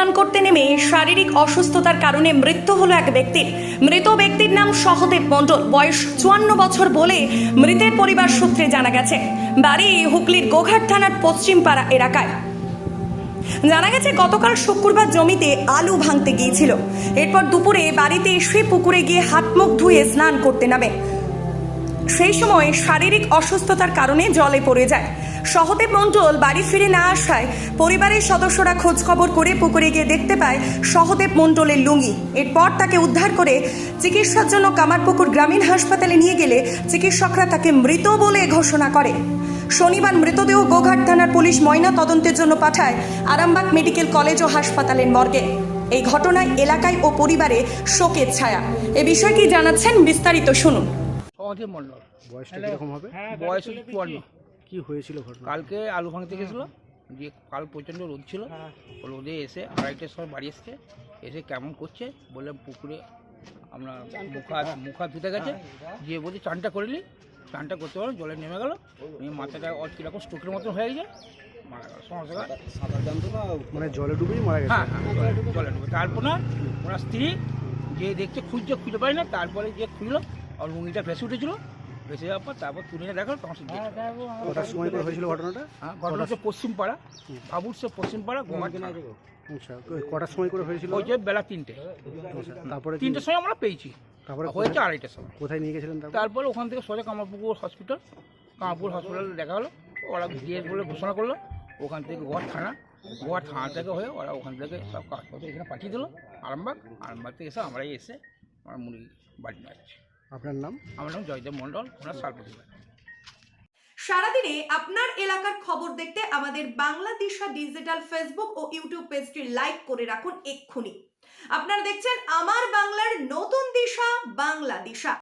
স্নান করতে নেমে শারীরিক অসুস্থতার কারণে মৃত্যু হলো এক ব্যক্তির। মৃত ব্যক্তির নাম সহদেব মণ্ডল, বয়স 54 বছর বলে মৃতের পরিবার সূত্রে জানা গেছে। বাড়ি হুগলির গোঘাট থানার পশ্চিমপাড়া এলাকায়। জানা গেছে গতকাল শুক্রবার জমিতে আলু ভাঙতে গিয়েছিল। এরপর দুপুরে বাড়িতে এসে পুকুরে গিয়ে হাত মুখ ধুয়ে স্নান করতে নামে। সেই সময় শারীরিক অসুস্থতার কারণে জলে পড়ে যায়। সহদেব মণ্ডল বাড়ি ফিরে না আসায় পরিবারের সদস্যরা খোঁজ খবর করে পুকুরে গিয়ে দেখতে পায় সহদেব মণ্ডলের লুঙ্গি। এরপর তাকে উদ্ধার করে চিকিৎসার জন্য কামারপুকুর গ্রামীণ হাসপাতালে নিয়ে গেলে চিকিৎসকরা তাকে মৃত বলে ঘোষণা করে। শনিবার মৃতদেহ গোঘাট থানার পুলিশ ময়না তদন্তের জন্য পাঠায় আরামবাগ মেডিকেল কলেজ ও হাসপাতালের মর্গে। এই ঘটনায় এলাকায় ও পরিবারে শোকের ছায়া। এ বিষয়ে কি জানাচ্ছেন বিস্তারিত শুনুন। সহদেব মণ্ডল বয়সটা কিরকম হবে? বয়স হচ্ছে 54। কি হয়েছিল ঘটনা? কালকে আলু ভাঙতে গেছিলো, দিয়ে কাল প্রচণ্ড রোদ ছিল। রোদে এসে 2:30টার সময় বাড়ি এসে কেমন করছে বলে পুকুরে আমরা মুখ হাত ধুতে গেছে, গিয়ে বলছি চানটা করিলি, চানটা করতে পারো, জলে নেমে গেল, মাথাটা কীরকম স্ট্রোকের মতন হয়ে গেছে, মারা গেল। সমস্যা মানে জলে ডুবেই মারা গেছে? হ্যাঁ, জলে ডুবে। তারপর না ওনার স্ত্রী যে দেখছে খুঁজে পায় না, তারপরে যে খুললো আর লুঙ্গিটা ভেসে উঠেছিল, ভেসে যাওয়ার পর তারপর তুলে দেখালো তখন সে কটার সময় করে হয়েছিল ঘটনাটা? ঘটনা হচ্ছে পশ্চিমপাড়া, বাবুর সে পশ্চিমপাড়া গোঘাট। আচ্ছা, কটার সময় করে হয়েছিল? ওই যে বেলা 3টে, তারপরে 3টের সময় আমরা পেয়েছি, তারপরে হয়েছে 2:30টার সময়। কোথায় নিয়ে গেছিলেন? তারপরে ওখান থেকে সোজা কামারপুকুর হসপিটালে দেখা হলো, ওরা দিয়ে বলে ঘোষণা করলো। ওখান থেকে গোঘাট থানা থেকে হয়ে ওরা ওখান থেকে সব কাগজপত্র এখানে পাঠিয়ে দিলো আরামবাগ থেকে এসে আমরাই এসে আমার মুড়ি বাড়ি নিয়ে আসছি। আপনার নাম? আমার নাম জয়দেব মণ্ডল, ওনার শালপতি। সারাদিনে আপনার এলাকার খবর দেখতে আমাদের বাংলা দিশা ডিজিটাল ফেসবুক ও ইউটিউব পেজটি লাইক করে রাখুন এক্ষুনি। আপনারা দেখছেন আমার বাংলার নতুন দিশা, বাংলা দিশা।